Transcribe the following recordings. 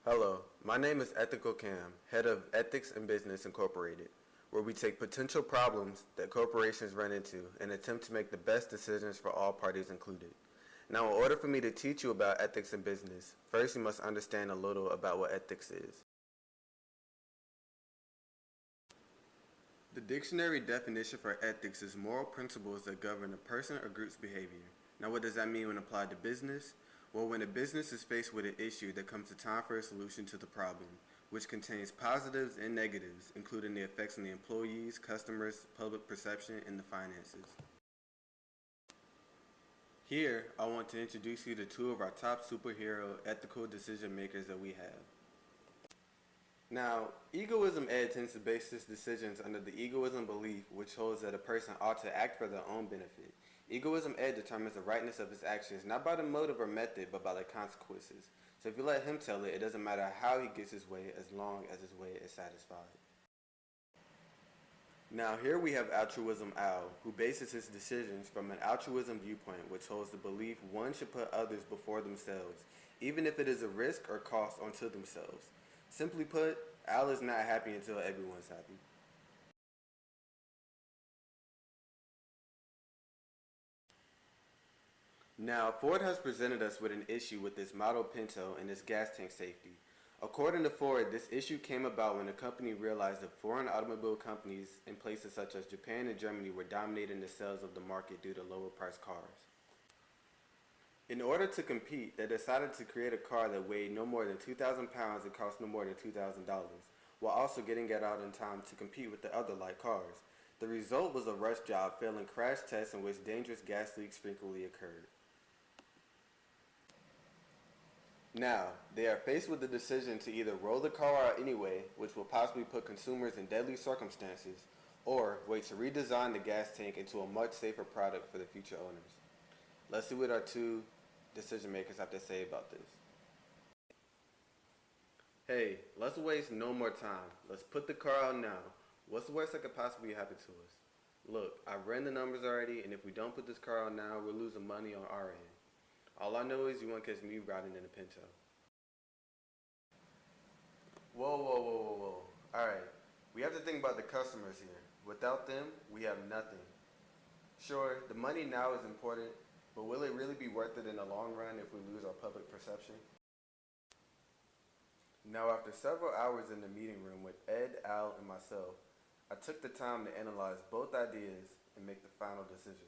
Hello, my name is Ethical Cam, head of Ethics and Business Incorporated, where we take potential problems that corporations run into and attempt to make the best decisions for all parties included. Now, in order for me to teach you about ethics in business, first you must understand a little about what ethics is. The dictionary definition for ethics is moral principles that govern a person or group's behavior. Now, what does that mean when applied to business? Well, when a business is faced with an issue, there comes a time for a solution to the problem, which contains positives and negatives, including the effects on the employees, customers, public perception, and the finances. Here, I want to introduce you to two of our top superhero ethical decision makers that we have. Now, egoism ed tends to base his decisions under the egoism belief, which holds that a person ought to act for their own benefit. Egoism ed determines the rightness of his actions not by the motive or method, but by the consequences. So if you let him tell it, it doesn't matter how he gets his way as long as his way is satisfied. Now here we have altruism Al, who bases his decisions from an altruism viewpoint, which holds the belief one should put others before themselves, even if it is a risk or cost onto themselves. Simply put, Al is not happy until everyone's happy. Now, Ford has presented us with an issue with this model Pinto and its gas tank safety. According to Ford, this issue came about when the company realized that foreign automobile companies in places such as Japan and Germany were dominating the sales of the market due to lower priced cars. In order to compete, they decided to create a car that weighed no more than 2,000 pounds and cost no more than $2,000, while also getting it out in time to compete with the other light cars. The result was a rush job failing crash tests in which dangerous gas leaks frequently occurred. Now, they are faced with the decision to either roll the car out anyway, which will possibly put consumers in deadly circumstances, or wait to redesign the gas tank into a much safer product for the future owners. Let's see what our two decision makers have to say about this. Hey, let's waste no more time. Let's put the car out now. What's the worst that could possibly happen to us? Look, I've ran the numbers already, and if we don't put this car out now, we're losing money on our end. All I know is you won't catch me riding in a Pinto. Whoa, whoa, whoa, whoa, whoa. Alright, we have to think about the customers here. Without them, we have nothing. Sure, the money now is important, but will it really be worth it in the long run if we lose our public perception? Now, after several hours in the meeting room with Ed, Al, and myself, I took the time to analyze both ideas and make the final decision.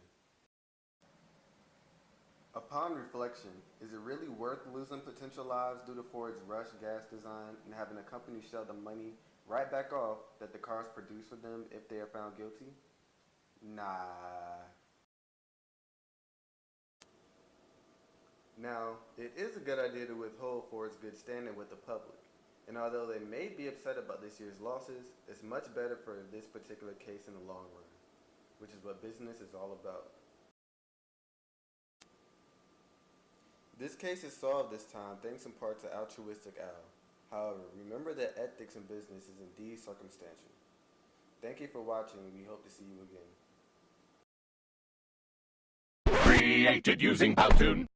Upon reflection, is it really worth losing potential lives due to Ford's rush gas design and having a company shell the money right back off that the cars produce for them if they are found guilty? Nah. Now, it is a good idea to withhold Ford's good standing with the public, and although they may be upset about this year's losses, it's much better for this particular case in the long run, which is what business is all about. This case is solved this time thanks in part to altruistic Al. However, remember that ethics in business is indeed circumstantial. Thank you for watching, and we hope to see you again. Created using Powtoon.